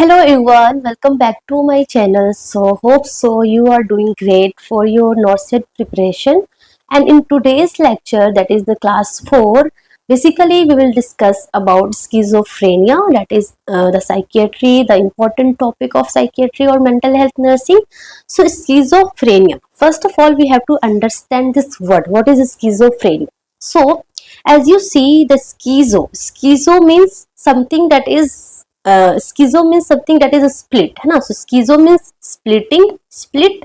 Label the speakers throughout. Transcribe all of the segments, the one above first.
Speaker 1: Hello everyone, welcome back to my channel. So hope so you are doing great for your NORCET preparation. And in today's lecture, that is the class 4, basically we will discuss about schizophrenia, that is the psychiatry, the important topic of psychiatry or mental health nursing. So schizophrenia, first of all we have to understand this word. What is schizophrenia? So as you see, the schizo means something that is schizo means something that is a split है ना. So schizo means splitting, split,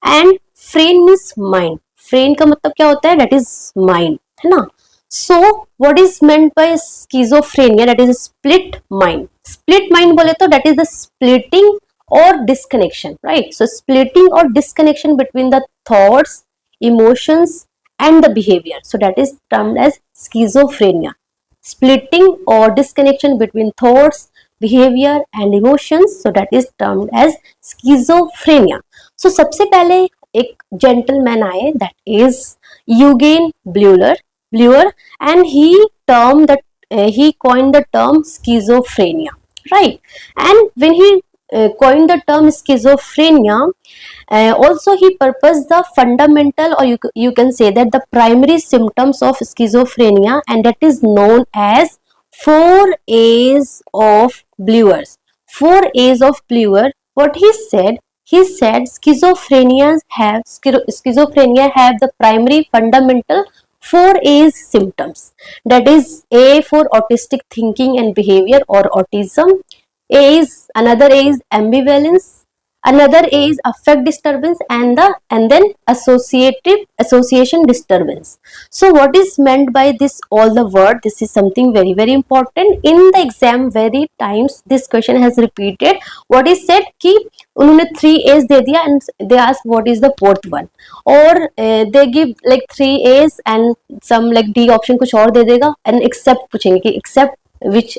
Speaker 1: and फ्रेन means mind. फ्रेन का मतलब क्या होता है? That is mind, है ना. So what is meant by schizophrenia? That is a split mind. Split mind बोले तो that is the splitting or disconnection, right? So splitting or disconnection between the thoughts, emotions and the behavior. So that is termed as schizophrenia. Splitting or disconnection between thoughts, behavior and emotions. So that is termed as schizophrenia. So सबसे पहले एक gentleman आए, that is Eugen Bleuler, and he coined the term schizophrenia, right? And when he coined the term schizophrenia, also he purposed the fundamental, or you can say that the primary symptoms of schizophrenia, and that is known as 4 A's of Bleuer. 4 A's of Bleuer. What he said schizophrenia have the primary fundamental 4 A's symptoms. That is A for autistic thinking and behavior or autism. Another A is ambivalence. Another A is affect disturbance, and then association disturbance. So what is meant by this all the word? This is something very very important. In the exam very times this question has repeated. What is said कि उन्होंने 3 A's दे दिया and they ask what is the fourth one, or they give like 3 A's and some like D option कुछ और दे देगा and except पूछेंगे कि except which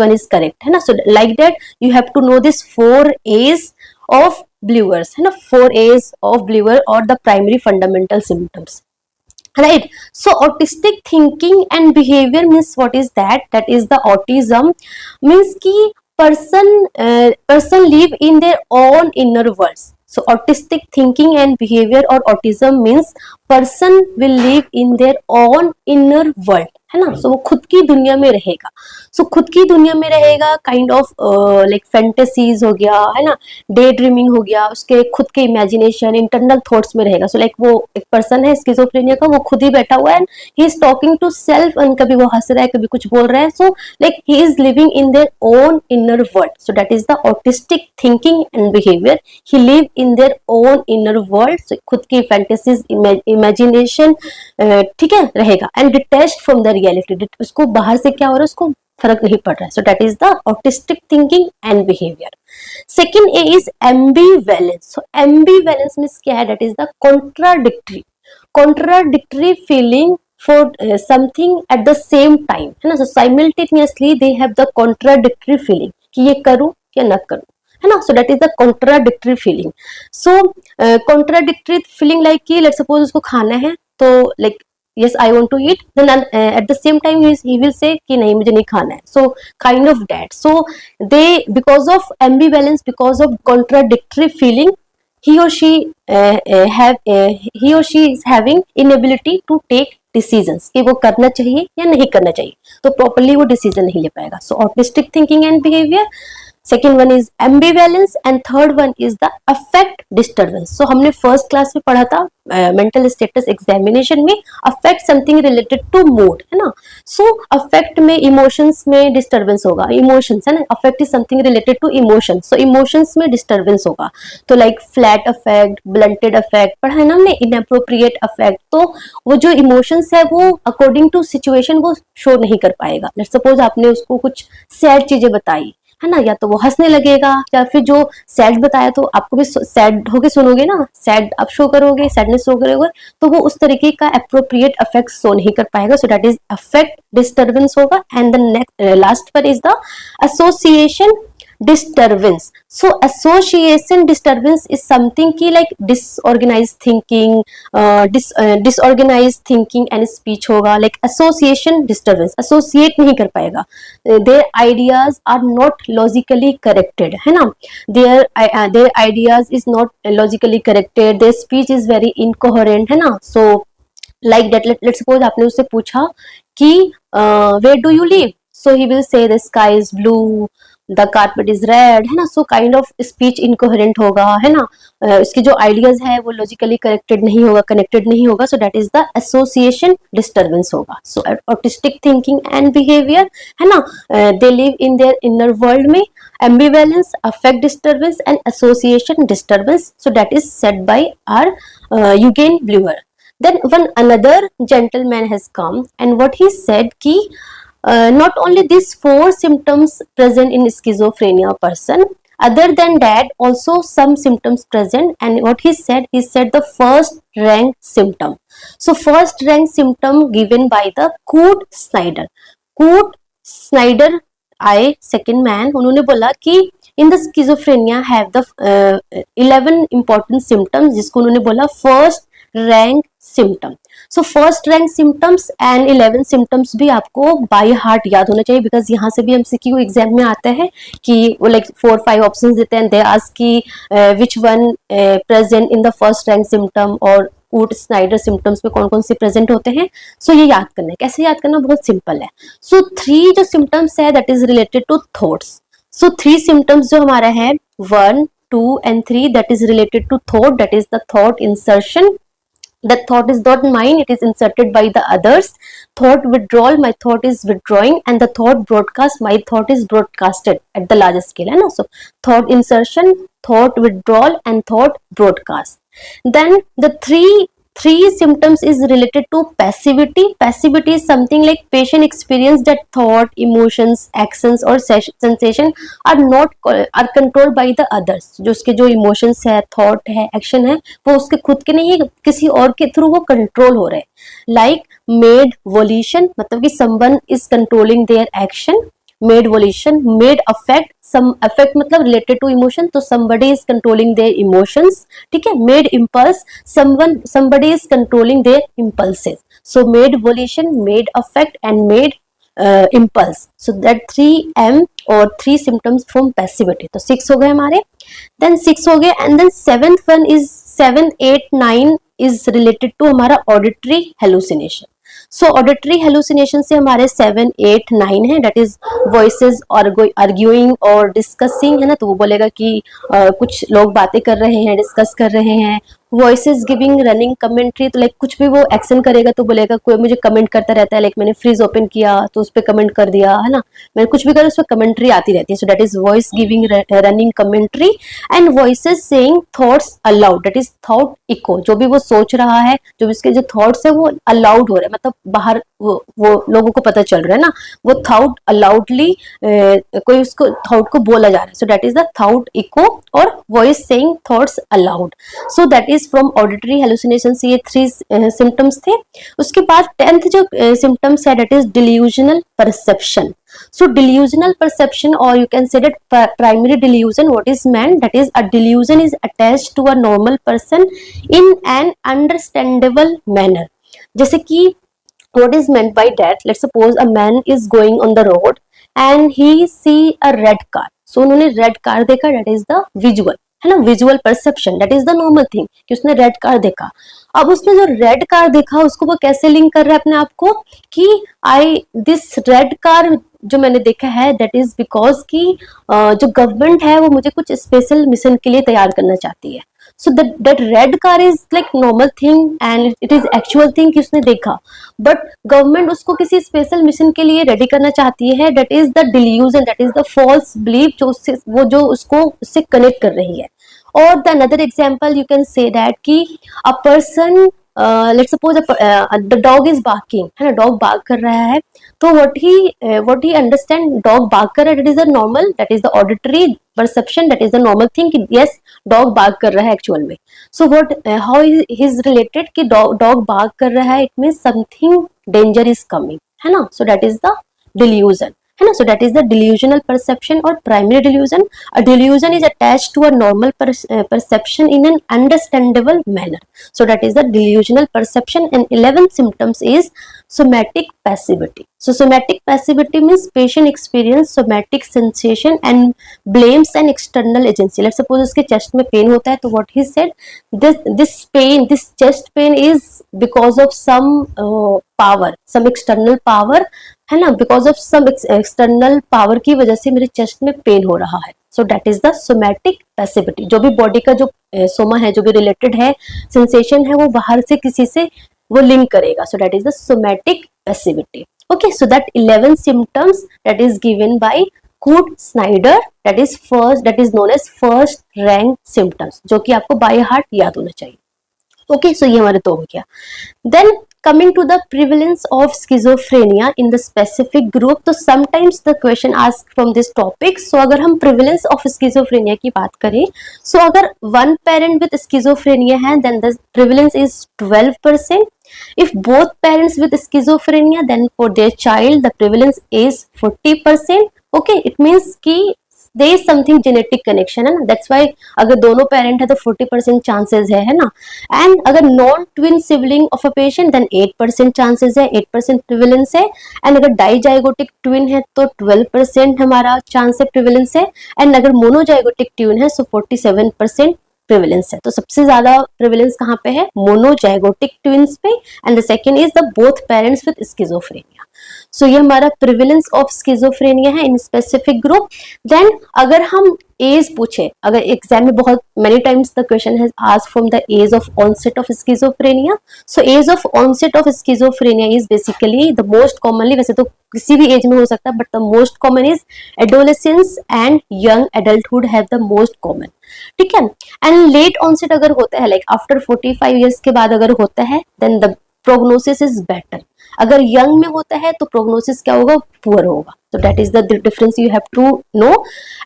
Speaker 1: one is correct, है ना. So like that you have to know this 4 A's of Bleuer's, है ना. 4 A's of Bleuer or the primary fundamental symptoms, right? So autistic thinking and behavior means what is that? That is the autism means कि person live in their own inner worlds. So autistic thinking and behavior or autism means person will live in their own inner world, है ना. So वो खुद की दुनिया में रहेगा. So खुद की दुनिया में रहेगा, काइंड ऑफ लाइक फैंटेसीज हो गया, है ना, डे ड्रीमिंग हो गया, उसके खुद के इमेजिनेशन, इंटरनल थॉट्स में रहेगा. सो लाइक वो एक पर्सन है स्किज़ोफ्रेनिया का, वो खुद ही बैठा हुआ है and he is talking to self, and कभी वो हंस रहा है, कभी कुछ बोल रहा है. So like he is living in their own inner world. So that is the autistic thinking and behaviour. He live in their own inner world. So खुद की फैंटेसीज, इमेजिनेशन, ठीक है, रहेगा and detached from the reality. उसको बाहर से क्या हो रहा है उसको फर्क नहीं पड़ रहा है. So that is the autistic thinking and behaviour. Second a is ambivalence. So ambivalence means क्या है? That is the contradictory feeling for something at the same time, है ना. So simultaneously they have the contradictory feeling कि ये करूं या ना करूं, है ना. So that is the contradictory feeling. So contradictory feeling like कि लेट्स सपोज उसको खाना है तो like yes I want to eat, then at the same time he will say कि नहीं मुझे नहीं खाना है. So kind of that. So they, because of ambivalence, because of contradictory feeling, he or she is having inability to take decisions कि वो करना चाहिए या नहीं करना चाहिए, तो properly वो decision नहीं ले पाएगा. So autistic thinking and behavior. Second one is ambivalence and third one is the affect disturbance. So हमने फर्स्ट क्लास में पढ़ा था मेंटल स्टेटस एग्जामिनेशन में, affect something related to mood, है ना. सो अफेक्ट में इमोशंस में डिस्टर्बेंस होगा, इमोशंस, है ना. Affect is something related to emotion. So emotions में डिस्टर्बेंस होगा, तो like flat affect, blunted affect पढ़ा है ना हमने, इनअप्रोप्रिएट अफेक्ट. तो वो जो इमोशंस है वो अकॉर्डिंग टू सिचुएशन वो शो नहीं कर पाएगा. लेट्स सपोज आपने उसको कुछ सैड चीजें बताई, है ना, या तो वो हंसने लगेगा, या फिर जो सैड बताया तो आपको भी सैड होके सुनोगे ना, सैड आप शो करोगे, सैडनेस शो करोगे, तो वो उस तरीके का एप्रोप्रिएट अफेक्ट शो नहीं कर पाएगा. सो दैट इज अफेक्ट डिस्टर्बेंस होगा. एंड द नेक्स्ट लास्ट पर is the association disturbance. So association disturbance is something ki like disorganized thinking, disorganized thinking and speech होगा. Like association disturbance, associate नहीं कर पाएगा, their ideas are not logically corrected, है ना, their ideas is not logically corrected, their speech is very incoherent, है ना. So like that, let's suppose आपने उससे पूछा कि where do you live, so he will say the sky is blue, the carpet is red, है ना. so kind of speech incoherent होगा, है ना. इसके जो ideas है वो logically corrected नहीं होगा, connected नहीं होगा. so that is the association disturbance होगा. so autistic thinking and behavior, है ना, they live in their inner world में ambivalence, affect disturbance and association disturbance. so that is said by our Eugen Bleuler. Then one another gentleman has come and what he said ki not only these 4 symptoms present in schizophrenia person, other than that also some symptoms present, and what he said the first rank symptom. So first rank symptom given by the Kurt Snyder. Kurt Snyder आए second man, उन्होंने बोला कि in the schizophrenia have the 11 important symptoms, जिसको उन्होंने बोला first rank symptom. So first rank symptoms and 11 symptoms भी आपको by heart याद होना चाहिए, because यहाँ से भी MCQ एग्जाम में आता है कि वो like 4-5 options देते हैं, they ask कि which one present in the first rank symptom और कूट स्नाइडर सिम्टम्स में कौन कौन से प्रेजेंट होते हैं. सो ये याद करना है. कैसे याद करना, बहुत सिंपल है. सो 3 जो सिम्टम्स है that is related to thoughts. So 3 symptoms जो हमारा है 1, 2 and 3 that is related to thought, that is the thought insertion. That thought is not mine, it is inserted by the others. Thought withdrawal, my thought is withdrawing, and the thought broadcast, my thought is broadcasted at the larger scale, है ना. So thought insertion, thought withdrawal and thought broadcast. Then the three symptoms is related to passivity. Passivity is something like patient experience that thought, emotions, actions or sensation are controlled by the others. जो उसके जो emotions है, thought है, action है, वो उसके खुद के नहीं है, किसी और के थ्रू वो कंट्रोल हो रहे हैं. Like made volition, मतलब कि someone is controlling their action. Made volition, made affect, some affect मतलब related to emotion, तो somebody is controlling their emotions. ठीक है. Made impulse, somebody is controlling their impulses. So made volition, made affect and made impulse. So that 3M or 3 symptoms from passivity. तो 6 हो गए हमारे. Then 6 हो गए and then 7th one is 7, 8, 9 is related to हमारा auditory hallucination. So auditory hallucination से हमारे 7, 8, 9 है, that is voices arguing और discussing, है ना. तो वो बोलेगा कि कुछ लोग बातें कर रहे हैं, डिस्कस कर रहे हैं. वॉइसेस गिविंग रनिंग कमेंट्री, तो लाइक कुछ भी वो एक्शन करेगा तो बोलेगा कोई मुझे कमेंट करता रहता है, लाइक मैंने फ्रिज ओपन किया तो उस पर कमेंट कर दिया, है ना. मैंने कुछ भी करा उस पर कमेंट्री आती रहती है. So that is voice giving running commentary. And voices saying thoughts aloud, that is thought echo. जो भी वो सोच रहा है, जो उसके जो थॉट्स है वो अलाउड हो रहे हैं, मतलब बाहर वो लोगों को पता चल रहा है ना, वो थॉट अलाउडली कोई उसको थॉट को बोला जा रहा है. So that is the thought echo और voice saying thoughts aloud. So that is from auditory hallucination से ये 3 सिम्टम्स थे. उसके बाद 10th जो सिम्टम्स है that is delusional perception. So delusional perception, or you can say that primary delusion, what is meant, that is a delusion is attached to a normal person in an understandable manner. जैसे कि what is meant by that, let's suppose a man is going on the road and he see a red car. So उन्होंने red car देखा, that is the visual, है ना, visual perception, that is the normal thing कि उसने red car देखा. अब उसने जो रेड कार देखा उसको वो कैसे लिंक कर रहा है अपने आप को कि दिस रेड कार जो मैंने देखा है दैट इज बिकॉज कि जो गवर्नमेंट है वो मुझे कुछ स्पेशल मिशन के लिए तैयार करना चाहती है. So that red car is like normal thing and it is actual thing कि उसने देखा, बट गवर्नमेंट उसको किसी स्पेशल मिशन के लिए रेडी करना चाहती है. That is the delusion, that is the false belief जो उसको उससे कनेक्ट कर रही है. और the another example you can say that कि a person, let's suppose the dog is barking, है ना, डॉग बार्क कर रहा है. तो what he understand, dog bark कर रहा है, that is the normal, that is the auditory perception, that is the normal thing कि यस डॉग बार्क कर रहा है एक्चुअल में. So what how is related कि डॉग बार्क कर रहा है, it means something danger is coming, है ना. So that is the delusion. है ना. So that is the delusional perception और primary delusion. A delusion is attached to a normal perception in an understandable manner. So that is the delusional perception. And 11th symptoms is somatic passivity. So somatic passivity means patient experience somatic sensation and blames an external agency. Let's suppose उसके chest में pain होता है, तो what he said, this chest pain is because of some power, some external power, है ना, because of some external power की वजह से मेरे चेस्ट में पेन हो रहा है. So that is the somatic passivity. जो भी बॉडी का जो सोमा है, जो भी रिलेटेड है सेंसेशन है, वो बाहर से किसी से वो लिंक करेगा. So that is the somatic passivity. Okay, so that 11 symptoms that is given by Kurt Schneider, that is known as first rank symptoms, जो कि आपको बाय हार्ट याद होना चाहिए. ओके, सो ये हमारे 2 हो गया. Then coming to the prevalence of schizophrenia in the specific group, तो sometimes the question asked from this topic. So अगर हम prevalence of schizophrenia की बात करें, so अगर one parent with schizophrenia है, then the prevalence is 12%. If both parents with schizophrenia, then for their child the prevalence is 40%. Okay, it means कि there is something genetic connection, है ना. that's why अगर दोनों parent है तो 40% chances है ना. एंड अगर non twin sibling of a patient then 8% chances है, 8% प्रिवेलेंस है. एंड अगर डाइजाइगोटिक ट्विन है तो 12% हमारा चांस है, प्रिवेलेंस है. एंड अगर मोनोजाइगोटिक ट्विन है सो 47% प्रिवेलेंस है. तो सबसे ज्यादा प्रिवेलेंस कहाँ पे है? मोनोजाइगोटिक ट्विन्स पे. And the second is the both parents with schizophrenia. So ये हमारा प्रिवेलेंस ऑफ स्किजोफ्रेनिया है इन स्पेसिफिक ग्रुप. देन अगर हम एज पूछे, अगर एग्जाम में बहुत many times the question has asked from the age of onset of schizophrenia. So age of onset of schizophrenia is basically the most commonly, वैसे तो किसी भी एज में हो सकता है, but the most common is adolescence and young adulthood have the most common. ठीक है. एंड लेट ऑनसेट अगर होता है, लाइक आफ्टर 45 ईयर्स के बाद अगर होता है, then the prognosis is better. अगर यंग में होता है तो प्रोग्नोसिस क्या होगा? पुअर होगा. तो that is the difference you have to know.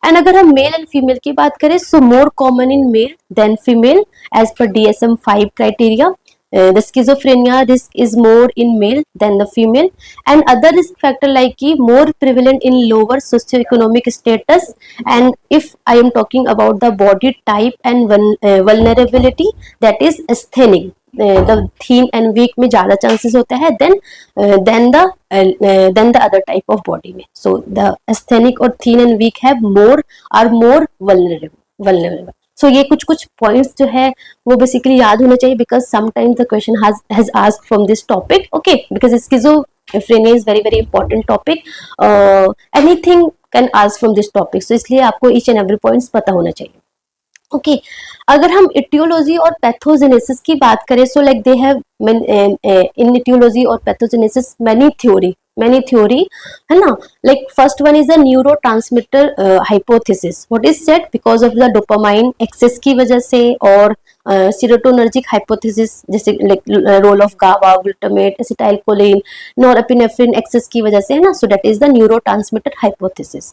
Speaker 1: And अगर हम मेल एंड फीमेल की बात करें, so more common in male than female as per DSM-5 criteria. The schizophrenia risk is more in male than the female, and other risk factor like more prevalent in lower socioeconomic status. And if I am talking about the body type and vulnerability, that is asthenic, the thin and weak में ज़्यादा chances होता है than the other type of body में. So the asthenic और thin and weak are more vulnerable. सो ये कुछ points जो है वो बेसिकली याद होना चाहिए, because sometimes the question has asked from this topic. Okay, because schizophrenia is very very important topic. Anything can ask from this topic, so इसलिए आपको ईच एंड एवरी पॉइंट्स पता होना चाहिए. ओके, अगर हम इटियोलॉजी और पैथोजेनेसिस की बात करें, so like they have in etiology और पैथोजेनेसिस many theory, है ना. like first one is the neurotransmitter hypothesis. what is said because of the dopamine excess की वजह से, और serotonergic hypothesis जैसे role of GABA, glutamate, acetylcholine, norepinephrine excess की वजह से, है ना. so that is the neurotransmitter hypothesis.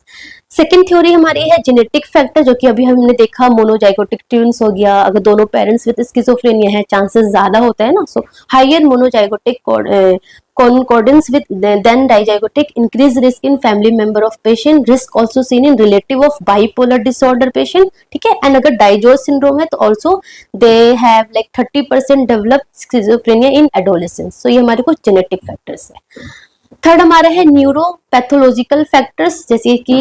Speaker 1: second theory हमारी है genetic factor, जो कि अभी हमने देखा monozygotic twins हो गया. अगर दोनों parents with schizophrenia है, chances ज्यादा होता है ना. so higher monozygotic concordance with then dizygotic increase risk in family member of patient. risk also seen in relative of bipolar disorder patient. ठीक है. and अगर डाइजोस syndrome है तो also they have like 30% developed schizophrenia in adolescence. so ये हमारे कुछ genetic factors है. Third हमारा है न्यूरोपैथोलॉजिकल फैक्टर्स, जैसे कि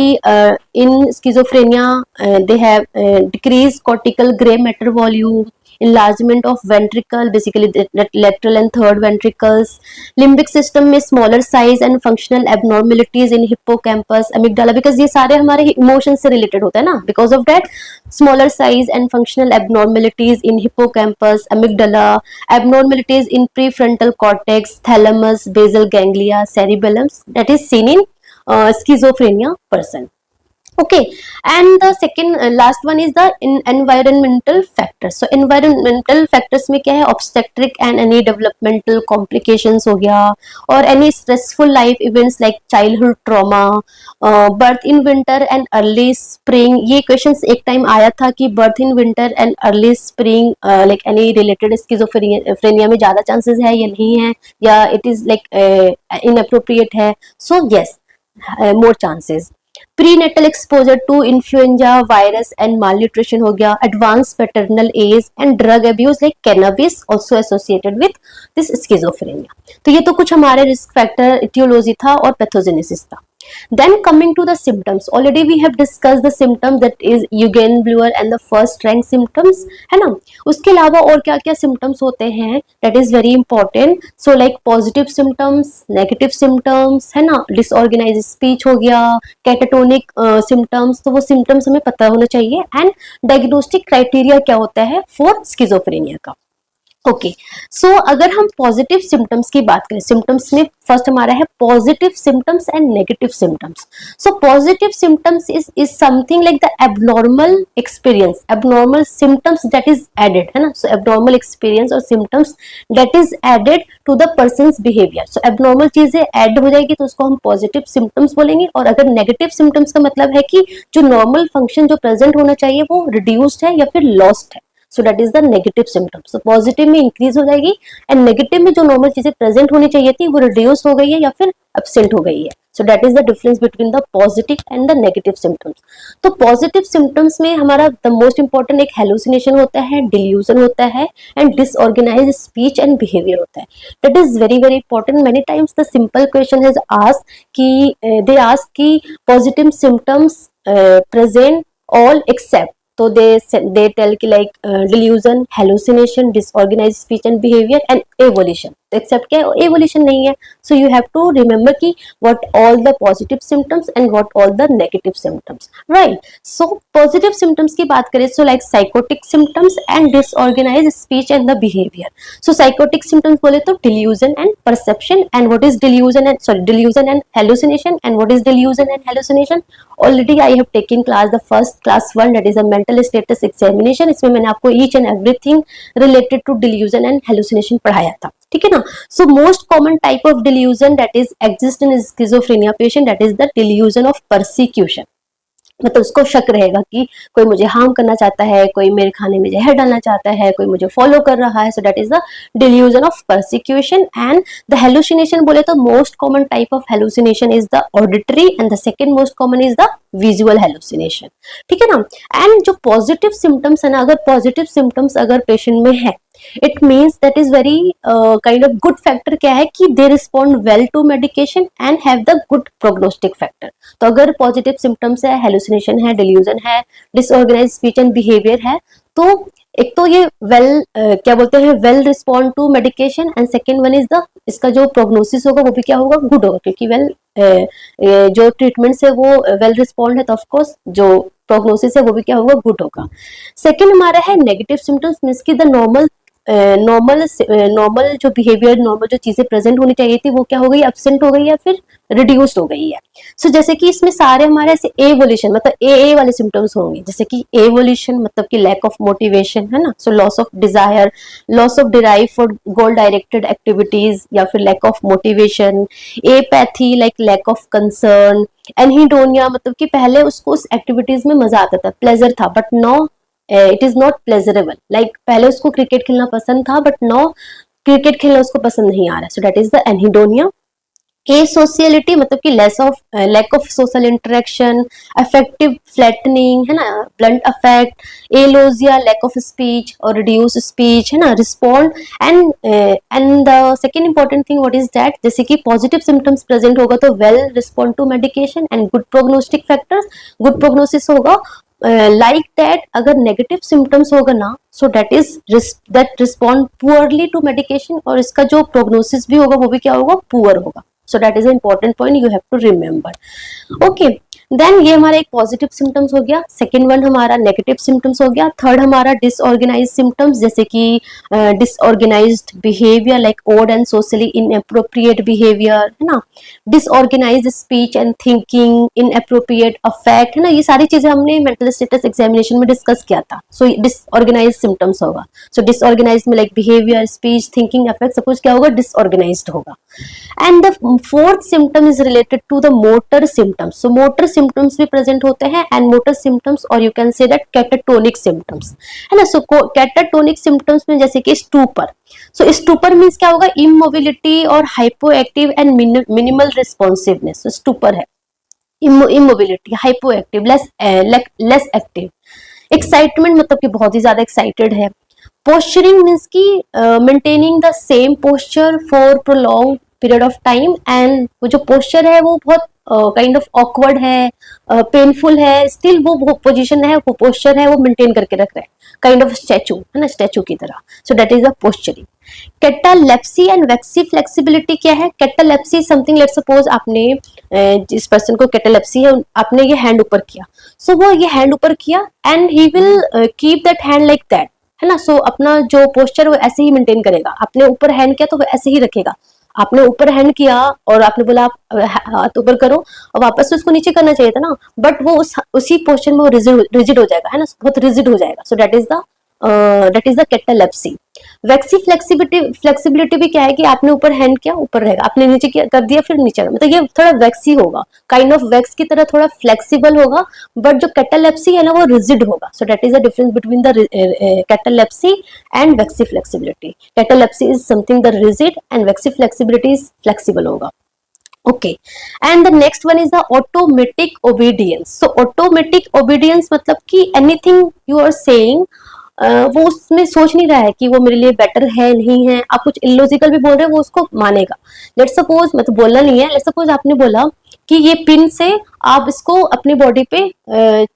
Speaker 1: in schizophrenia they have decrease cortical grey matter volume, enlargement of ventricle, basically the lateral and third ventricles. limbic system में smaller size and functional abnormalities in hippocampus, amygdala, because ये सारे हमारे emotions से related होता है ना. because of that smaller size and functional abnormalities in hippocampus, amygdala, abnormalities in prefrontal cortex, thalamus, basal ganglia, cerebellum, that is seen in schizophrenia person. okay, and the second last one is the environmental factors. so environmental factors में क्या है? obstetric and any developmental complications हो गया, और any stressful life events like childhood trauma, birth in winter and early spring. ये questions एक time आया था कि birth in winter and early spring like any related schizophrenia में ज़्यादा chances है या नहीं है, या it is like inappropriate है. so yes, more chances. Prenatal exposure to influenza virus and malnutrition हो गया, advance paternal age and drug abuse like cannabis also associated with this schizophrenia. तो ये तो कुछ हमारे रिस्क फैक्टर, इटियोलॉजी था और पैथोजेनेसिस था। Then coming to the symptoms, already we have discussed the symptom that is Eugen-Bleuer and the first rank symptoms, है ना। उसके अलावा और क्या क्या symptoms होते हैं, that is very important. So like positive symptoms, negative symptoms, है ना, disorganized speech हो गया, catatonic symptoms, तो वो symptoms हमें पता होना चाहिए। and diagnostic criteria क्या होता है for schizophrenia का। ओके सो अगर हम पॉजिटिव सिम्टम्स की बात करें, सिम्टम्स में फर्स्ट हमारा है positive symptoms and negative symptoms. So positive symptoms is something like the abnormal experience, abnormal symptoms that is added, है ना। सो एबनॉर्मल एक्सपीरियंस और symptoms that is added to the person's behaviour. So abnormal चीजें add हो जाएगी तो उसको हम positive symptoms बोलेंगे। और अगर नेगेटिव सिम्टम्स का मतलब है कि जो नॉर्मल फंक्शन जो प्रेजेंट होना चाहिए वो रिड्यूस्ड है या फिर लॉस्ट है, so that is the negative symptom. So positive में इंक्रीज हो जाएगी एंड नेगेटिव में जो नॉर्मल चीजें प्रेजेंट होनी चाहिए थी वो रिड्यूस हो गई है या फिर एब्सेंट हो गई है। So that is the difference between the positive and the negative symptoms. तो पॉजिटिव सिम्टम्स में हमारा द मोस्ट इंपॉर्टेंट एक हेलुसिनेशन होता है, डिल्यूजन होता है and disorganised speech and behaviour होता है। That is very very important. Many times the simple question has asked कि दे आस्क कि positive symptoms present all except, तो they tell कि like delusion, hallucination, disorganized speech and behavior and evolution। तो except क्या है, evolution नहीं है। So you have to remember कि what all the positive symptoms and what all the negative symptoms, right. So positive symptoms की बात करें so like psychotic symptoms and disorganised speech and the behaviour. So psychotic symptoms बोले तो delusion and perception and what is delusion and delusion and hallucination and what is delusion and hallucination. Already I have taken class the first class 1 that is a mental status examination. इसमें मैंने आपको each and everything related to delusion and hallucination पढ़ाया था, ठीक है ना। So most common type of delusion that is exist in schizophrenia patient that is the delusion of persecution. मतलब उसको शक रहेगा कि कोई मुझे हार्म करना चाहता है, कोई मेरे खाने में जहर डालना चाहता है, कोई मुझे फॉलो कर रहा है। So that is the delusion of persecution. And the hallucination बोले तो most common type of hallucination is the auditory and the second most common is the visual hallucination, ठीक है ना। एंड जो पॉजिटिव सिम्टम्स है ना, अगर पॉजिटिव सिम्टम्स अगर पेशेंट में है, it means that is very kind of good factor क्या है कि they respond well to medication and have the good prognostic factor. तो अगर पॉजिटिव सिम्टम्स है, हेलुसिनेशन है, डिल्यूजन है, डिसऑर्गेनाइज्ड स्पीच एंड बिहेवियर है, तो एक तो ये क्या बोलते हैं, well respond to medication and second one is the इसका जो प्रोग्नोसिस होगा वो भी क्या होगा, गुड होगा, क्योंकि जो ट्रीटमेंट से वो वेल रिस्पॉन्ड है तो ऑफकोर्स जो प्रोग्नोसिस है वो भी क्या होगा, गुड होगा। सेकेंड हमारा है नेगेटिव सिम्टम्स, मीन्स की द नॉर्मल जो बिहेवियर, नॉर्मल जो चीजें प्रेजेंट होनी चाहिए थी वो क्या हो गई, एब्सेंट हो गई या फिर रिड्यूस्ड हो गई है। सो जैसे कि इसमें सारे हमारे ऐसे एवोल्यूशन मतलब ए वाले सिम्टम्स होंगे, जैसे कि एवोल्यूशन मतलब कि लैक ऑफ मोटिवेशन, है ना। So loss of desire, loss of drive for goal directed activities या फिर lack of motivation. Apathy like lack of concern. Anhedonia मतलब कि पहले उसको उस एक्टिविटीज में मजा आता था, प्लेजर था, but now it is not pleasurable. Like पहले उसको क्रिकेट खेलना पसंद था बट नाउ क्रिकेट खेलना उसको पसंद नहीं आ रहा। So that is the anhedonia. Sociality मतलब कि lack of social interaction, affective flattening, है ना, blunt affect. Alogia lack of speech और रिड्यूस स्पीच, है ना, respond. And the second important thing what is that, जैसे कि पॉजिटिव सिम्टम्स प्रेजेंट होगा तो well respond to medication and good prognostic factors, good prognosis होगा। लाइक दैट अगर negative symptoms होगा ना, so that is that respond poorly to medication और इसका जो प्रोग्नोसिस भी होगा वो भी क्या होगा, पुअर होगा। So that is an important point you have to remember. Okay, then ये हमारा एक पॉजिटिव सिम्टम्स हो गया, सेकेंड वन हमारा नेगेटिव सिम्टम्स हो गया, थर्ड हमारा डिसऑर्गेनाइज्ड सिम्टम्स, जैसे कि disorganised behaviour like odd and socially inappropriate behaviour, है ना, disorganised speech and thinking, inappropriate affect, है ना, ये सारी चीजें हमने मेंटल स्टेटस एग्जामिनेशन में डिस्कस किया था। सो डिसऑर्गेनाइज्ड सिम्टम्स होगा। सो डिसऑर्गेनाइज्ड में like behaviour, speech, thinking, affect सब कुछ क्या होगा, डिसऑर्गेनाइज्ड होगा। And the fourth symptom is related to the motor symptoms. So motor symptoms भी प्रेजेंट होते हैं एंड मोटर सिम्टम्स और you can say that catatonic symptoms, है ना। सो कैटाटोनिक सिम्टम्स में जैसे कि स्टूपर, सो स्टूपर मीन्स क्या होगा, इमोबिलिटी और hypo active and minimal responsiveness, stupor है। Immobility, hypo active, less active. Excitement मतलब कि बहुत ही ज्यादा एक्साइटेड है। पोस्चरिंग मीन्स की maintaining the same posture for prolong period of time, and वो जो पोस्चर है वो बहुत काइंड ऑफ ऑकवर्ड है, पेनफुल है, स्टिल वो पोजीशन है, वो पोस्चर है, वो मेंटेन करके रख रहे हैं, काइंड ऑफ स्टैचू है ना, स्टैचू की तरह। सो that is the posturing. Catalepsy and waxy flexibility क्या है? कैटालेप्सी समथिंग, लेट सपोज आपने जिस पर्सन को कैटालेप्सी है, आपने ये हैंड ऊपर किया, सो वो ये हैंड ऊपर किया and he will keep that hand like that, है ना। सो अपना जो पोस्चर वो ऐसे ही मेंटेन करेगा। आपने ऊपर हैंड किया तो वो ऐसे ही रखेगा। आपने ऊपर हैंड किया और आपने बोला आप हाथ ऊपर करो, और वापस से उसको नीचे करना चाहिए था ना, बट वो उसी पोस्चर में वो रिजिड हो जाएगा, है ना, बहुत रिजिड हो जाएगा। सो that is the catalepsy. Waxy flexibility भी क्या है कि आपने ऊपर हैंड किया, ऊपर रहेगा, आपने नीचे किया कर दिया, फिर नीचे, मतलब ये थोड़ा वैक्सी होगा, काइंड ऑफ वैक्स की तरह थोड़ा फ्लेक्सिबल होगा, बट जो कैटालेप्सी है ना वो रिजिड होगा। So that is the difference between the catalepsy and waxy flexibility. Catalepsy is something the rigid and waxy flexibility is flexible होगा। Okay, and the next one is the automatic obedience. So automatic obedience मतलब कि anything you are saying, वो उसमें सोच नहीं रहा है कि वो मेरे लिए बेटर है नहीं है। आप कुछ इलॉजिकल भी बोल रहे हो, वो उसको मानेगा। लेट सपोज, मतलब बोलना नहीं है, लेट सपोज आपने बोला कि ये पिन से आप इसको अपनी बॉडी पे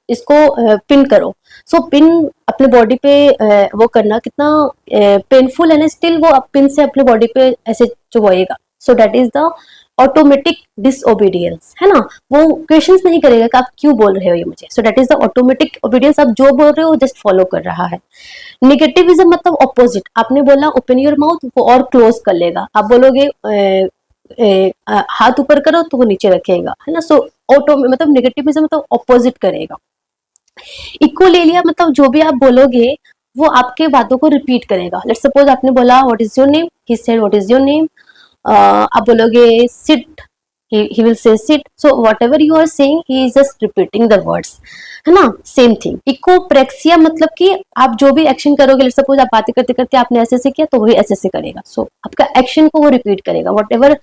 Speaker 1: इसको पिन करो। सो पिन अपने बॉडी पे वो करना कितना पेनफुल है ना, स्टिल वो पिन से अपने बॉडी पे ऐसे चुभेगा। So that is the automatic disobedience, है ना। वो क्वेश्चंस नहीं करेगा कि आप क्यों बोल रहे हो ये मुझे। सो that is the automatic obedience, आप जो बोल रहे हो जस्ट फॉलो कर रहा है। निगेटिविज्म मतलब ऑपोजिट, आपने बोला ओपन योर माउथ, वो और क्लोज कर लेगा। आप बोलोगे हाथ ऊपर करो तो वो नीचे रखेगा, है ना। सो ऑटो मतलब निगेटिविज्म मतलब ऑपोजिट करेगा। इक्वलेलिया मतलब जो भी आप बोलोगे वो आपके बातों को रिपीट करेगा। लेट्स सपोज आपने बोला what is your name, he said what is your name. आप बोलोगे seat, he will say sit. So whatever you are saying, he is just repeating the words, है ना। Same thing. इकोप्रेक्सिया मतलब कि आप जो भी एक्शन करोगे, लेट्स सपोज आप बातें करते करते आपने ऐसे से किया तो वही ऐसे से करेगा। सो आपका एक्शन को वो रिपीट करेगा, what ever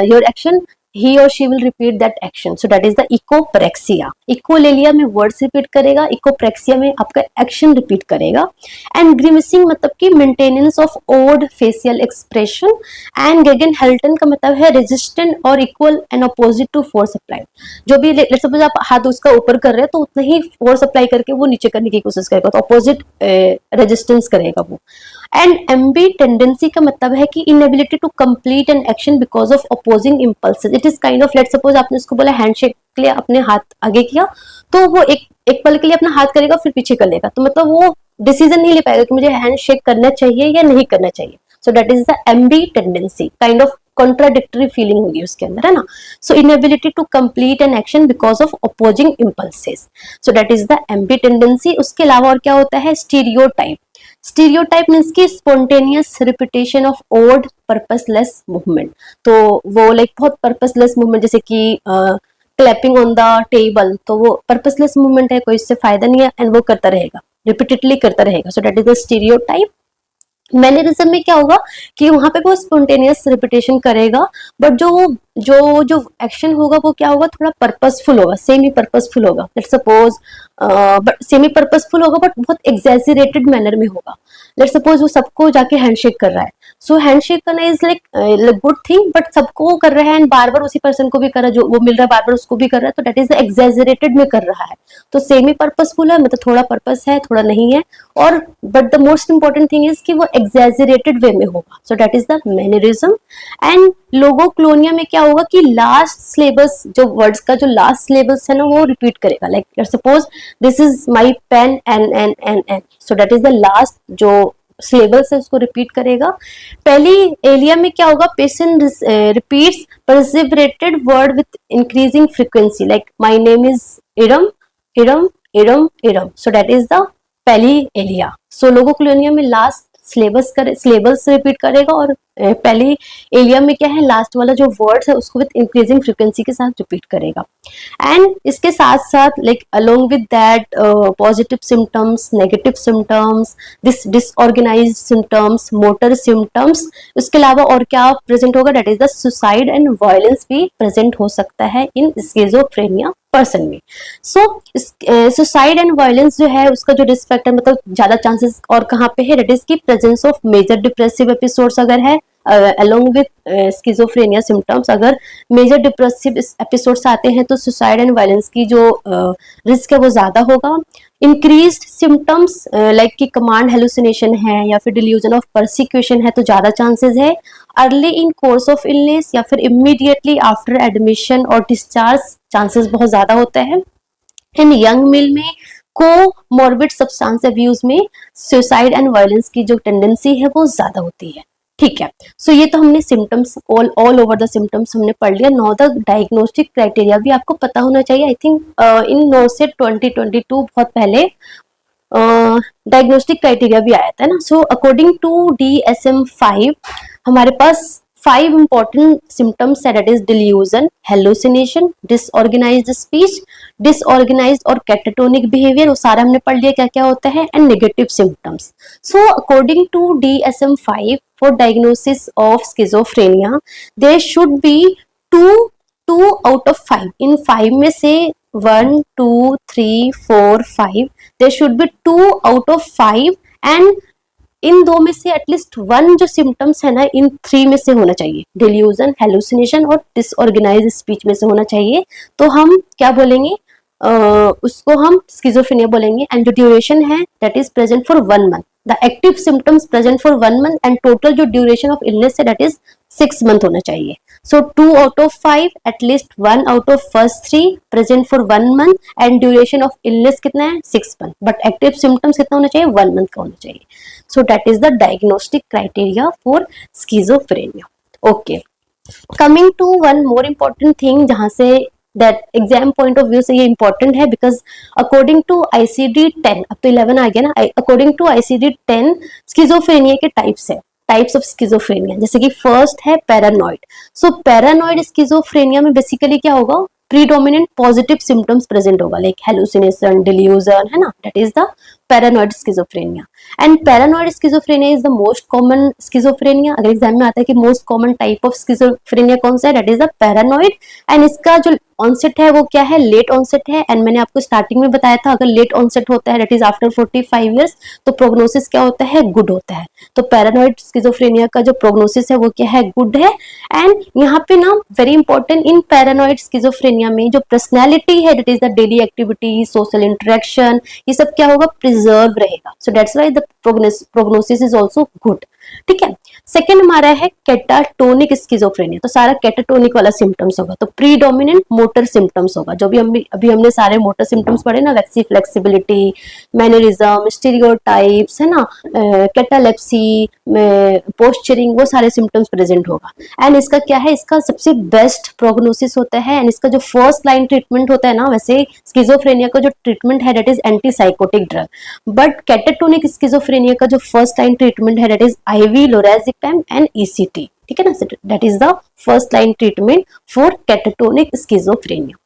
Speaker 1: your action, he or she will repeat that action. So that is the echopraxia. Echolalia में वर्ड्स रिपीट करेगा, इकोप्रेक्सिया में आपका एक्शन रिपीट करेगा। एंड ग्रिमिसिंग मतलब कि maintenance of odd facial expression. And gegenhalten का मतलब है रेजिस्टेंट और equal and opposite to force apply. जो भी लेट्स सपोज आप हाथ उसका ऊपर कर रहे हैं तो उतना ही फोर्स अप्लाई करके वो नीचे करने की कोशिश करेगा, तो अपोजिट रेजिस्टेंस करेगा वो। एंड एम्बी टेंडेंसी का मतलब है कि inability to complete an action because of opposing impulses. It is kind of, let's suppose आपने उसको बोला हैंडशेक के लिए अपने हाथ आगे किया, तो वो एक पल के लिए अपना हाथ करेगा फिर पीछे कर लेगा, तो मतलब वो डिसीजन नहीं ले पाएगा कि मुझे हैंडशेक करना चाहिए या नहीं करना चाहिए। So that is the ambitendency, kind of contradictory feeling होगी उसके अंदर, है ना। So inability to complete an action because of opposing impulses. So that is the ambitendency. उसके अलावा और क्या होता है? स्टीरियोटाइप। स्टीरियोटाइप मीन्स की spontaneous repetition of odd purposeless movement. तो वो लाइक बहुत पर्पसलेस मूवमेंट, जैसे कि क्लैपिंग ऑन द टेबल, तो वो पर्पसलेस मूवमेंट है, कोई इससे फायदा नहीं है, एंड वो करता रहेगा, रिपीटेडली करता रहेगा। सो that is the stereotype. Mannerism में क्या होगा कि वहां पे वो स्पॉन्टेनियस रिपीटेशन करेगा, बट जो एक्शन होगा वो क्या होगा, थोड़ा पर्पसफुल होगा, सेमी पर्पसफुल होगा। Let's suppose but semi purposeful होगा बट बहुत एग्जैजरेटेड मैनर में होगा। लेट्स सपोज वो सबको जाके हैंडशेक कर रहा है, सो हैंडशेक करना is like good thing, but सबको वो कर रहा है एंड बार बार उसी पर्सन को भी कर रहा है, जो वो मिल रहा है बार बार उसको भी कर रहा है, तो दैट इज एग्जैजरेटेड में कर रहा है। तो सेमी पर्पसफुल है, मतलब थोड़ा पर्पस है थोड़ा नहीं है, और but the most important thing is कि वो एग्जैजरेटेड वे में होगा। So that is the mannerism. And logoclonia में क्या होगा कि लास्ट सिलेबस, जो वर्ड्स का जो लास्ट सिलेबस है ना वो रिपीट करेगा। Like suppose this is my pen n, so that is the last जो सिलेबस है उसको रिपीट करेगा। पहली एलिया में क्या होगा, patient repeats perseverated word with increasing frequency, like my name is Iram Iram Iram Iram. So that is the palilalia. सो लोगोक्लोनिया में last syllabus repeat करेगा और पहले एलिया में क्या है, लास्ट वाला जो वर्ड्स है उसको विद इंक्रीजिंग फ्रीक्वेंसी के साथ रिपीट करेगा। एंड इसके साथ साथ like along with that positive symptoms, negative symptoms, disorganised symptoms, motor symptoms, उसके अलावा और क्या प्रेजेंट होगा, that is the suicide and violence भी प्रेजेंट हो सकता है इन स्किज़ोफ्रेनिया पर्सन में। सो सुसाइड एंड वायलेंस जो है उसका जो रिस्क फैक्टर मतलब ज्यादा चांसेस और कहाँ पे है, दैट इज की presence of major depressive episodes अगर है अलोंग विद स्किज़ोफ्रेनिया सिम्टम्स, अगर मेजर डिप्रेसिव एपिसोड्स आते हैं तो सुसाइड एंड वायलेंस की जो रिस्क है वो ज्यादा होगा। इंक्रीज्ड सिम्टम्स लाइक कि कमांड हेलुसिनेशन है या फिर डिल्यूजन ऑफ परसिक्यूशन है तो ज्यादा चांसेस है। Early in course of illness या फिर इमीडिएटली आफ्टर एडमिशन और डिस्चार्ज चांसेस बहुत ज्यादा होते हैं। इन यंग मेल में कोमॉर्बिड सब्सटेंस अब्यूज में सुसाइड एंड वायलेंस की जो टेंडेंसी है वो ज्यादा होती है। ठीक है, सो ये तो हमने symptoms all over the symptoms हमने पढ़ लिया। नाउ द डायग्नोस्टिक क्राइटेरिया भी आपको पता होना चाहिए। आई थिंक इन नॉर्सेट 2022 बहुत पहले डायग्नोस्टिक क्राइटेरिया भी आया था ना। सो अकॉर्डिंग टू DSM-5 हमारे पास 5 इंपॉर्टेंट सिम्टम्स है, that is delusion, hallucination, disorganised speech, disorganised और कैटाटोनिक बिहेवियर, वो सारा हमने पढ़ लिया क्या क्या होता है, and negative symptoms. So according to DSM-5 for diagnosis of schizophrenia there should be 2 out of 5, इन 5 में से 1 2 3 4 5 there should be 2 out of 5 and इन 2 में से एटलीस्ट 1 जो सिम्टम्स है ना इन 3 में से होना चाहिए, डिल्यूजन, हेलुसिनेशन और डिसऑर्गेनाइज्ड स्पीच में से होना चाहिए। तो हम क्या बोलेंगे, उसको हम स्किज़ोफ्रेनिया बोलेंगे। एंड जो ड्यूरेशन है that is present for 1 month, the active symptoms present for 1 month and total जो ड्यूरेशन ऑफ इलनेस है दैट इज 6 मंथ होना चाहिए। सो 2 out of 5, at least 1 out of first 3 present for 1 month and duration of illness कितना है, 6 month, but active symptoms कितना होना चाहिए, 1 month का होना चाहिए। So that is the diagnostic criteria for schizophrenia. Okay. Coming to one more important thing जहाँ से that exam point of view से ये important है because according to ICD-10, अब तो 11 आ गया ना, according to ICD-10 schizophrenia के types है, टाइप्स ऑफ स्किज़ोफ्रेनिया। जैसे कि फर्स्ट है पैरानॉइड। सो पैरानॉइड स्किज़ोफ्रेनिया में बेसिकली क्या होगा, प्रीडोमिनेंट पॉजिटिव सिम्टम्स प्रेजेंट होगा लाइक हेलुसिनेशन, डिल्यूजन, है ना, that is the paranoid schizophrenia. And paranoid schizophrenia is the most common schizophrenia. अगर एग्जाम में आता है कि most common type of schizophrenia कौन सा है, that is the paranoid. And इसका जो ऑनसेट है वो क्या है, लेट ऑनसेट है। एंड मैंने आपको स्टार्टिंग में बताया था अगर लेट ऑनसेट होता है दैट इज आफ्टर 45 इयर्स तो प्रोग्नोसिस क्या होता है, गुड होता है। तो पैरानॉइड स्किज़ोफ्रेनिया का जो प्रोग्नोसिस है वो क्या है, गुड है। एंड यहाँ पे ना वेरी इंपॉर्टेंट, इन पैरानॉइड स्किज़ोफ्रेनिया में जो पर्सनैलिटी है that is the daily activity, social interaction, ये सब क्या होगा, प्रिजर्व रहेगा। So that's why the prognosis is also good. ठीक है, सेकंड हमारा है कैटाटोनिक स्किज़ोफ्रेनिया। तो सारा कैटाटोनिक वाला सिम्टम्स होगा, तो प्रीडोमिनेंट मोटर सिम्टम्स होगा। जो भी अभी हमने सारे मोटर सिम्टम्स पढ़े ना, वैक्सी फ्लेक्सिबिलिटी, मैनरिज्म, स्टीरियोटाइप्स, है ना, कैटालेप्सी, पोस्चरिंग, वो सारे सिम्टम्स प्रेजेंट होगा। एंड इसका क्या है, इसका सबसे बेस्ट प्रोग्नोसिस होता है। एंड इसका जो फर्स्ट लाइन ट्रीटमेंट होता है ना, वैसे स्किज़ोफ्रेनिया का जो ट्रीटमेंट है that is antipsychotic drug, but catatonic schizophrenia का जो फर्स्ट लाइन ट्रीटमेंट है that is IV lorazepam and ECT। ठीक है ना, that is the first line treatment for catatonic schizophrenia.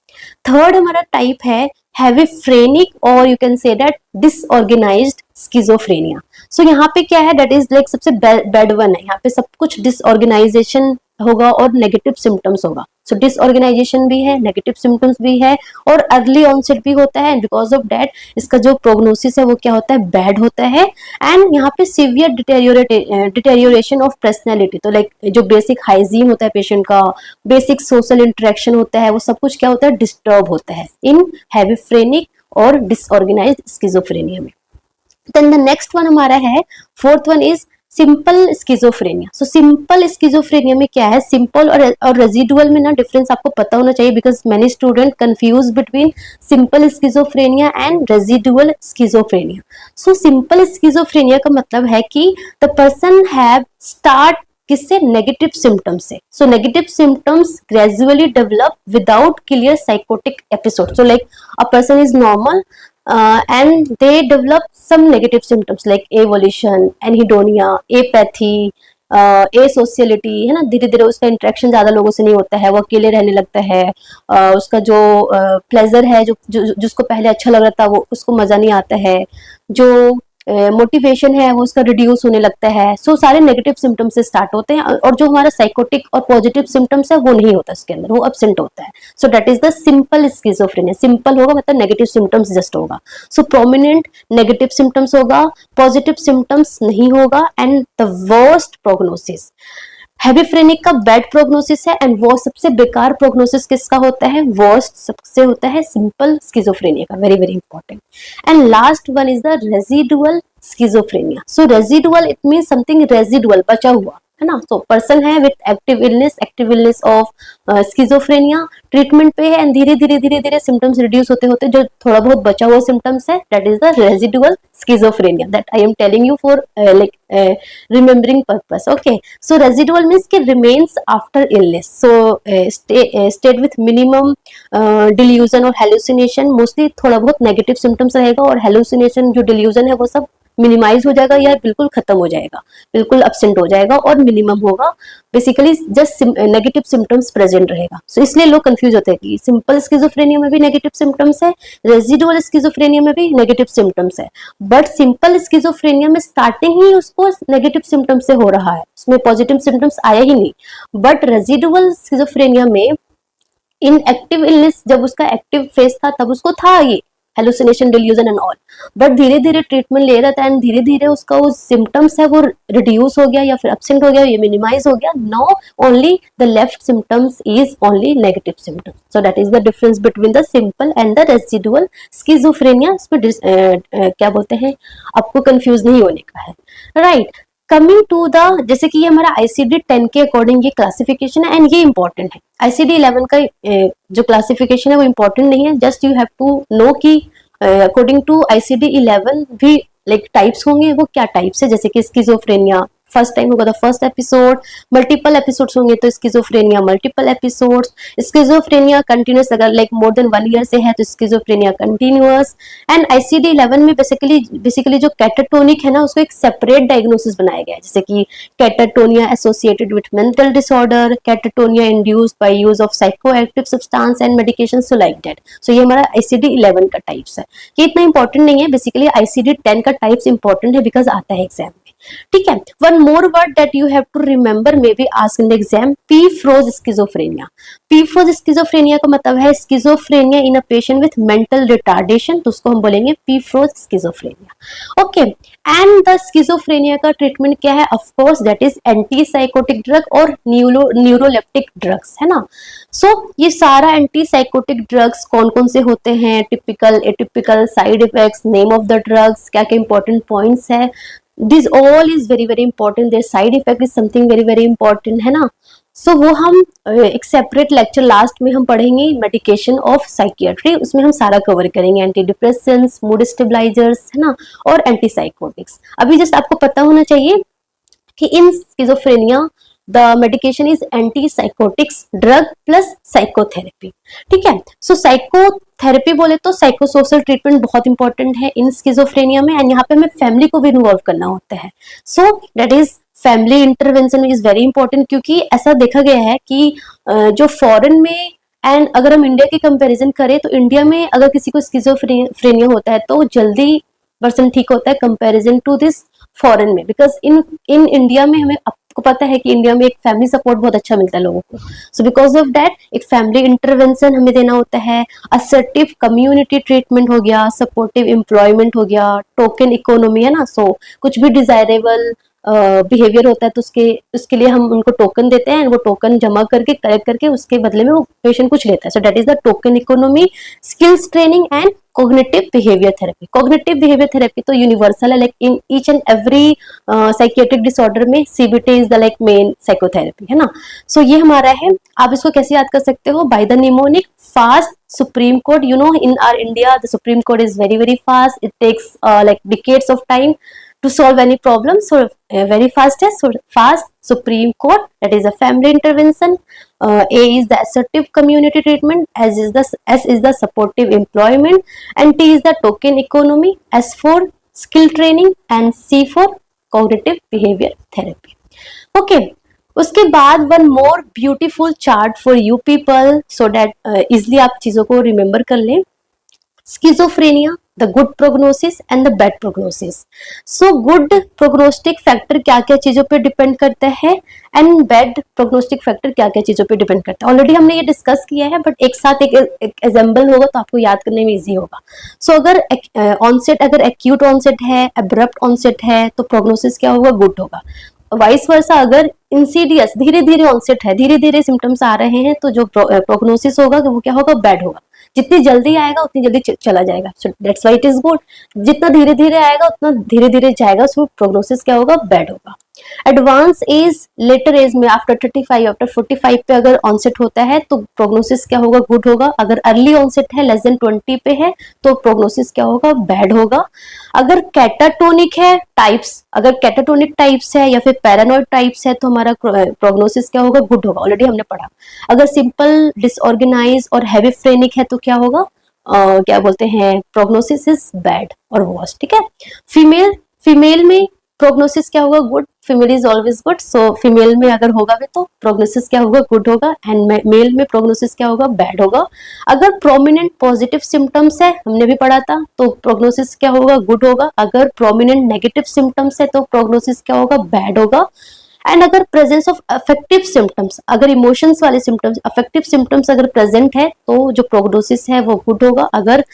Speaker 1: Third हमारा टाइप है हेविफ्रेनिक और you can say that disorganised schizophrenia. So यहाँ पे क्या है, दैट इज लाइक सबसे बैड वन है, यहाँ पे सब कुछ डिसऑर्गेनाइजेशन होगा और नेगेटिव सिम्टम्स होगा। सो डिसऑर्गेनाइजेशन भी है, नेगेटिव सिम्टम्स भी है और अर्ली ऑनसेट भी होता है। बिकॉज ऑफ दैट इसका जो प्रोग्नोसिस है वो क्या होता है, बैड होता है। एंड यहाँ पे सीवियर डिटेरियोरेशन ऑफ पर्सनैलिटी, तो लाइक जो बेसिक हाइजीन होता है पेशेंट का, बेसिक सोशल इंटरेक्शन होता है, वो सब कुछ क्या होता है, डिस्टर्ब होता है इन हेविफ्रेनिक और डिसऑर्गेनाइज्ड स्किज़ोफ्रेनिया में। देन द नेक्स्ट वन हमारा है, fourth one is simple schizophrenia. So simple schizophrenia में क्या है, सिंपल और रेजिडुअल में ना डिफरेंस आपको पता होना चाहिए because many student confuse between simple schizophrenia and residual schizophrenia. So simple schizophrenia का मतलब है कि द पर्सन हैव स्टार्ट किससे, नेगेटिव सिम्टम्स से। So negative symptoms gradually develop without clear psychotic episode. So like a person is normal, and they develop some negative symptoms like avolition, anhedonia, apathy, ए सोशियलिटी, है ना, धीरे धीरे उसका interaction ज्यादा लोगों से नहीं होता है, वो अकेले रहने लगता है, उसका जो प्लेजर है, जिसको पहले अच्छा लग रहा था वो उसको मजा नहीं आता है, जो मोटिवेशन है वो उसका रिड्यूस होने लगता है। सो सारे नेगेटिव सिम्टम्स से स्टार्ट होते हैं, और जो हमारा साइकोटिक और पॉजिटिव सिम्टम्स है वो नहीं होता इसके अंदर, वो एब्सेंट होता है। So that is the simple schizophrenia. Simple होगा मतलब नेगेटिव सिम्टम्स जस्ट होगा। सो प्रोमिनेंट नेगेटिव सिम्टम्स होगा, पॉजिटिव सिम्टम्स नहीं होगा, एंड द वर्स्ट प्रोग्नोसिस। हेबिफ्रेनिक का बैड प्रोग्नोसिस है, एंड वो सबसे बेकार प्रोग्नोसिस किसका होता है, वर्स्ट सबसे होता है सिंपल स्किज़ोफ्रेनिया का। Very very important. And last one is the residual schizophrenia. So residual it mean something residual, बचा हुआ, है ना। तो पर्सन है with active illness of schizophrenia, treatment पे है, एंड धीरे धीरे सिम्टम्स रिड्यूस होते होते जो थोड़ा बहुत बचा हुआ सिम्टम्स है, that is the residual schizophrenia, that I am telling you for like remembering purpose. Okay, so residual means कि remains after illness, so state with minimum delusion और hallucination, mostly थोड़ा बहुत negative symptoms रहेगा, और hallucination जो delusion है वो सब मिनिमाइज हो जाएगा या बिल्कुल खत्म हो जाएगा, बिल्कुल absent हो जाएगा, और मिनिमम होगा, basically just negative symptoms present रहेगा। सो इसलिए लोग कंफ्यूज होते हैं कि सिंपल स्किज़ोफ्रेनिया में भी नेगेटिव सिम्टम्स है, रेजिडुअल स्किज़ोफ्रेनिया में भी नेगेटिव सिम्टम्स है, बट सिंपल स्किज़ोफ्रेनिया में स्टार्टिंग ही उसको नेगेटिव सिम्टम्स से हो रहा है, उसमें पॉजिटिव सिम्टम्स आया ही नहीं। बट रेजिडुअल स्किज़ोफ्रेनिया में इन एक्टिव इलनेस, जब उसका एक्टिव फेज था तब उसको था ये hallucination, delusion and all, but धीरे धीरे ट्रीटमेंट ले रहा था, एंड धीरे धीरे उसका वो सिम्टम्स है वो रिड्यूस हो गया या फिर एब्सेंट हो गया, ये मिनिमाइज हो गया। Now only the left symptoms is only negative symptoms. So that is the difference between the simple and the residual schizophrenia. इसमें क्या बोलते हैं, आपको कंफ्यूज नहीं होने का है, राइट। कमिंग टू द, जैसे कि ये हमारा ICD-10 के अकॉर्डिंग ये क्लासिफिकेशन है, एंड ये इंपॉर्टेंट है। ICD-11 का जो क्लासिफिकेशन है वो इंपॉर्टेंट नहीं है, just you have to know कि अकॉर्डिंग टू ICD-11 भी लाइक टाइप्स होंगे, वो क्या टाइप्स है, जैसे कि स्किज़ोफ्रेनिया फर्स्ट टाइम होगा तो फर्स्ट एपिसोड, मल्टीपल एपिसोड्स होंगे तो schizophrenia multiple episodes, schizophrenia continuous अगर लाइक मोर देन 1 ईयर से है तो स्किज़ोफ्रेनिया कंटिन्यूअस। एंड ICD-11 में बेसिकली जो कैटाटोनिक है ना, उसको एक सेपरेट डायग्नोसिस बनाया गया है, जैसे कि catatonia associated with mental disorder, catatonia induced by use of psychoactive substance and medication, so like that. So ये हमारा ICD-11 का टाइप्स है। ये इतना इंपॉर्टेंट नहीं है, बेसिकली ICD-10 का टाइप्स इंपॉर्टेंट है बिकॉज आता है एग्जाम में, ठीक है। One more word that you have to remember, may be asked in the exam, pfropf schizophrenia. Pfropf schizophrenia का मतलब है schizophrenia in a patient with mental retardation, तो उसको हम बोलेंगे pfropf schizophrenia. Okay, and the schizophrenia का treatment क्या है, of course that is anti psychotic drug और न्यूरोलेप्टिक ड्रग्स, है ना। सो ये सारा एंटी साइकोटिक ड्रग्स कौन कौन से होते हैं, typical atypical side effects, name of the drugs, क्या क्या इंपॉर्टेंट पॉइंट्स है, this all is very very important, their side effect is something very very important, है ना। सो वो हम एक सेपरेट लेक्चर लास्ट में हम पढ़ेंगे, मेडिकेशन ऑफ साइकियाट्री, उसमें हम सारा कवर करेंगे, एंटी डिप्रेसेंट्स, मूड स्टेबलाइजर्स, है ना, और एंटी साइकोटिक्स। अभी जस्ट आपको पता होना चाहिए कि in schizophrenia the medication is anti psychotics drug plus psychotherapy, ठीक है। सो साइकोथेरेपी बोले तो साइकोसोशल ट्रीटमेंट बहुत इंपॉर्टेंट है इन स्किज़ोफ्रेनिया में, एंड यहाँ पे हमें फैमिली को भी इन्वॉल्व करना होता है। So that is family intervention is very important, क्योंकि ऐसा देखा गया है कि जो फॉरेन में एंड अगर हम इंडिया की कंपैरिजन करें तो इंडिया में अगर किसी को स्किज़ोफ्रेनिया होता है तो जल्दी पर्सन ठीक होता है कंपैरिजन टू दिस फॉरेन में, बिकॉज इन इंडिया में हमें आपको पता है कि इंडिया में एक फैमिली सपोर्ट बहुत अच्छा मिलता है लोगों को। सो बिकॉज ऑफ दैट एक फैमिली इंटरवेंशन हमें देना होता है, असर्टिव कम्युनिटी ट्रीटमेंट हो गया, सपोर्टिव एम्प्लॉयमेंट हो गया, टोकन इकोनॉमी, है ना। सो कुछ भी डिजायरेबल बिहेवियर होता है तो उसके लिए हम उनको टोकन देते हैं, वो टोकन जमा करके कलेक्ट करके उसके बदले में वो पेशेंट कुछ लेता है। So that is the token economy, skills training and cognitive behaviour therapy. Cognitive behaviour therapy तो यूनिवर्सल है, like in each and every psychiatric disorder में CBT is the like main psychotherapy, है ना। सो ये हमारा है, आप इसको कैसे याद कर सकते हो, by the mnemonic fast supreme court, you know, in our India the Supreme Court is very very fast, it takes like decades of time, to solve any problem. So very fast है, so fast Supreme Court, that is a family intervention. A is the assertive community treatment, S is the supportive employment, and T is the token economy, S for skill training, and C for cognitive behavior therapy. Okay, उसके बाद one more beautiful chart for you people so that easily आप चीजों को remember कर लें. Schizophrenia, the good prognosis and the bad prognosis. So good prognostic factor क्या क्या चीजों पे डिपेंड करता है एंड बैड प्रोग्नोस्टिक फैक्टर क्या क्या चीजों पे डिपेंड करता है. ऑलरेडी हमने ये डिस्कस किया है, बट एक साथ एक एग्जाम्पल होगा तो आपको याद करने में इजी होगा. सो अगर ऑनसेट, अगर एक्यूट ऑनसेट है, एब्रप्ट ऑनसेट है, तो प्रोग्नोसिस क्या होगा? गुड होगा. वाइस वर्सा, अगर इंसीडियस, धीरे धीरे ऑनसेट है, धीरे धीरे सिम्टम्स आ रहे हैं, तो जो प्रोग्नोसिस होगा वो क्या होगा? बैड होगा. जितनी जल्दी आएगा उतनी जल्दी चला जाएगा, so that's why it is good. जितना धीरे धीरे आएगा उतना धीरे धीरे जाएगा, सो प्रोग्नोसिस क्या होगा? बैड होगा. एडवांस एज, लेटर एज में आफ्टर 35, आफ्टर 45 पे अगर ऑनसेट होता है तो प्रोग्नोसिस क्या होगा? गुड होगा. अगर अर्ली ऑनसेट है, लेस देन 20 पे है, तो प्रोग्नोसिस क्या होगा? बैड होगा. अगर कैटाटोनिक है टाइप्स, अगर कैटाटोनिक टाइप्स है या फिर पैरानोइड टाइप्स है, तो हमारा प्रोग्नोसिस क्या होगा? गुड होगा. ऑलरेडी हमने पढ़ा. अगर सिंपल डिसऑर्गेनाइज और हैवी फ्रेनिक है तो क्या होगा? क्या बोलते हैं? प्रोग्नोसिस इज बैड और वर्स. ठीक है. फीमेल में प्रोग्नोसिस क्या होगा? Good. Female is always good. So female में अगर होगा भी तो प्रोग्नोसिस क्या होगा? गुड होगा. एंड मेल में प्रोग्नोसिस क्या होगा? बैड होगा. अगर प्रोमिनेंट पॉजिटिव सिम्टम्स है, हमने भी पढ़ा था, तो प्रोग्नोसिस क्या होगा? गुड होगा. अगर प्रोमिनेंट नेगेटिव सिम्टम्स है तो प्रोग्नोसिस क्या होगा? बैड होगा. एंड अगर प्रेजेंस ऑफ अफेक्टिव सिम्टम्स, अगर इमोशंस वाले सिम्टम्स, अफेक्टिव सिम्टम्स अगर प्रेजेंट है तो जो प्रोग्नोसिस है वो गुड होगा. अगर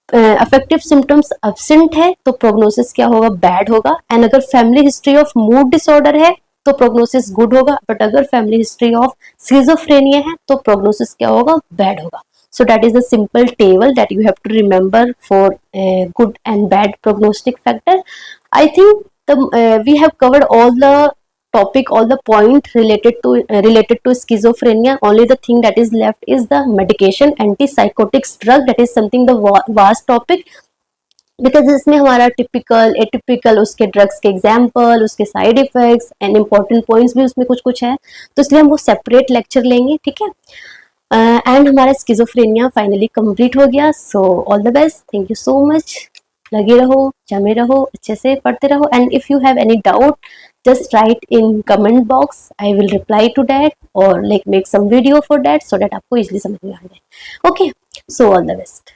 Speaker 1: अफेक्टिव सिम्टम्स एब्सेंट है तो प्रोग्नोसिस क्या होगा? बैड होगा. एंड अगर family history of mood disorder है तो प्रोग्नोसिस गुड होगा. बट अगर फैमिली हिस्ट्री ऑफ स्किज़ोफ्रेनिया है तो प्रोग्नोसिस क्या होगा? बैड होगा. So that is a simple table that you have to remember for good and bad prognostic factor. I think we have covered all the topic, all the point related to schizophrenia. Only the thing that is left is the medication, antipsychotics drug. That is something the vast topic, because इसमें हमारा typical atypical उसके drugs के example, उसके side effects and important points भी उसमें कुछ कुछ है, तो इसलिए हम वो सेपरेट लेक्चर लेंगे. ठीक है. एंड हमारा स्किज़ोफ्रेनिया फाइनली कंप्लीट हो गया. So all the best. Thank you so much. लगे रहो, जमे रहो, अच्छे से पढ़ते रहो. And if you have any doubt, just write in comment box. I will reply to that or like make some video for that so that आपको easily समझ में आ जाए. Okay, so all the best.